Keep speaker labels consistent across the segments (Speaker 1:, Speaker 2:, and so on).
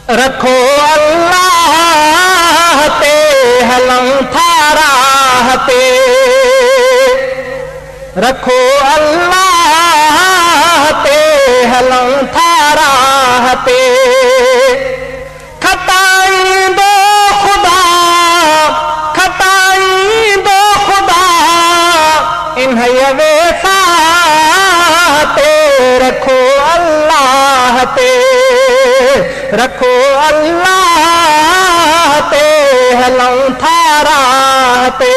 Speaker 1: रखो अल्लाह ते हलऊं था राह ते, रखो अल्लाह ते हलऊं था राह ते। खटाईंदो खुदा, खटाईंदो खुदा इन्हईअ वेसा ते, रखो अल्लाह ते, रखो अल्लाह ते हलऊं था राह ते।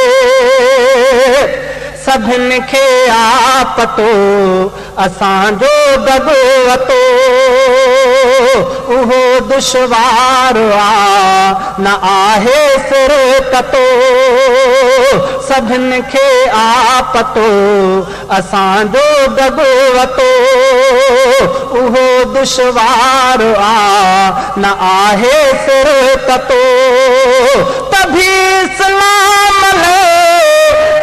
Speaker 1: सभिनि खे आ पतो असांजो दगवतो, उहो दुश्वार आ न आहे सिर कतो। सभिनि खे आ पतो असांजो दगवतो, उहो दुश्वार आ न आहे सिर कतो। तभी इस्लाम ले,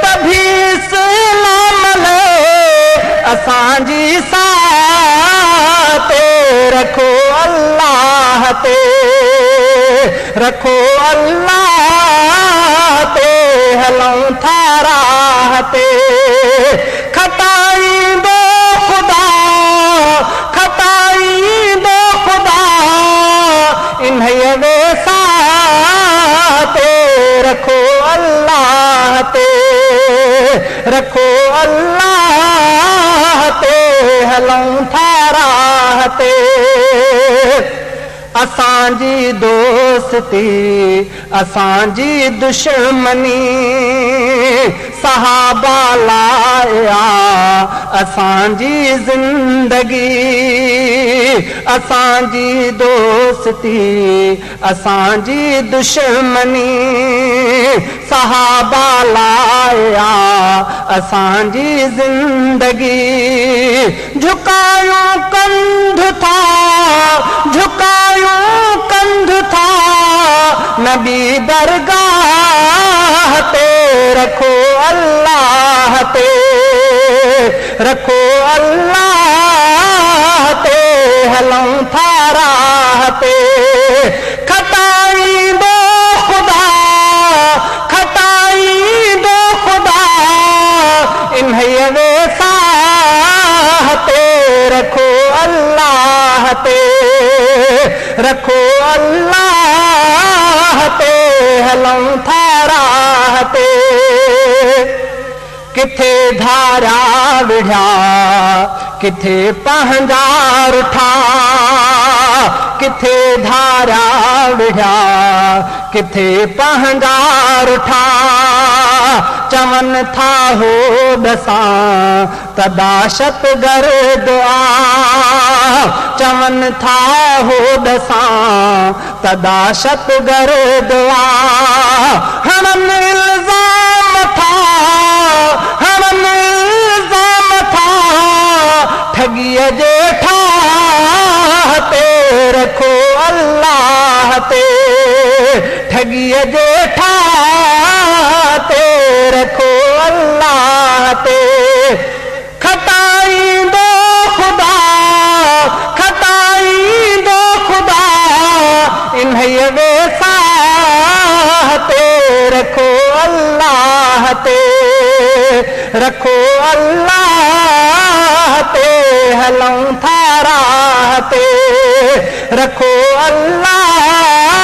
Speaker 1: तभी इस्लाम ले असांजी साथ, रखो अल्लाह ते, रखो अल्लाह ते हलऊं था राह ते। खटाईंदो खुदा, खटाईंदो खुदा इन्हईअ वेसा ते, रखो अल्लाह ते, रखो अल्लाह ते हलऊं था राह ते। असांजी दोस्ती असांजी दुश्मनी सहाबा लाइ आ असांजी ज़िंदगी। असांजी दोस्ती असांजी दुश्मनी सहाबा लाइ आ असांजी ज़िंदगी। झुकायूं कंध था, झुकायूं कंध था नबी दरगाह ते, रखो अल्लाह ते, रखो अल्लाह ते हलऊं था राह ते। खटाईंदो खुदा, खटाईंदो खुदा इन्हईअ वेसा ते, रखो अल्लाह ते, रखो अल्लाह ते हलऊं था राह ते। किथे धारा विढ़िया, किथे पंहिंजा रुठा, किथे धारा विढ़िया, किथे पंहिंजा रुठा। चवनि था हो ॾसां त दाशत गर्द आ, चवनि था हो ॾसां त दाशत गर्द आ। हणनि इल्ज़ाम था, हणनि इल्ज़ाम था ठगीअ जे ठाह ते, रखो अल्लाह ते, ठगीअ जे ठाह ते, रखो अल्लाह ते। खटाईंदो खुदा, खटाईंदो खुदा इन्हईअ वेसा ते, रखो अल्लाह ते, रखो अल्लाह ते हलऊं था राह ते, रखो अल्लाह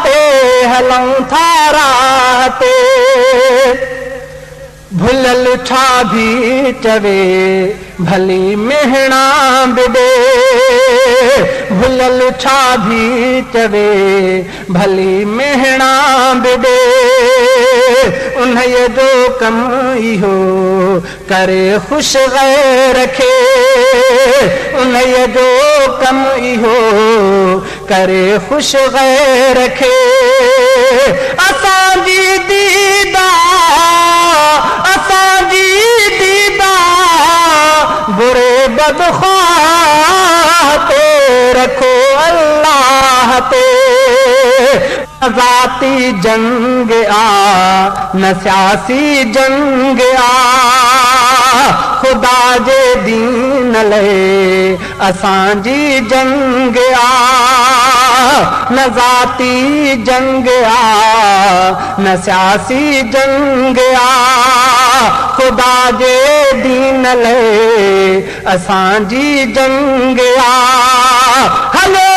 Speaker 1: ते हलऊं था राह ते। भुलल छा भी चवे भली मेहणा बिॾे, भुलल छा भी चवे भली मेहणा बिॾे। उन्हईअ जो कम इहो करे ख़ुश गैर खे, उन्हईअ जो कम इहो करे ख़ुश गैर खे। असांजी दीदा, असांजी दीदा बुरे बदख्वाह ते, रखो अल्लाह ते। ذاتی जंग आ न सियासी जंग आ, खुदा जे दीन ले असांजी जंग आ। न ज़ाती जंग आ न सियासी जंग आ खुदा जे दीन लाइ असांजी जंग आ हलो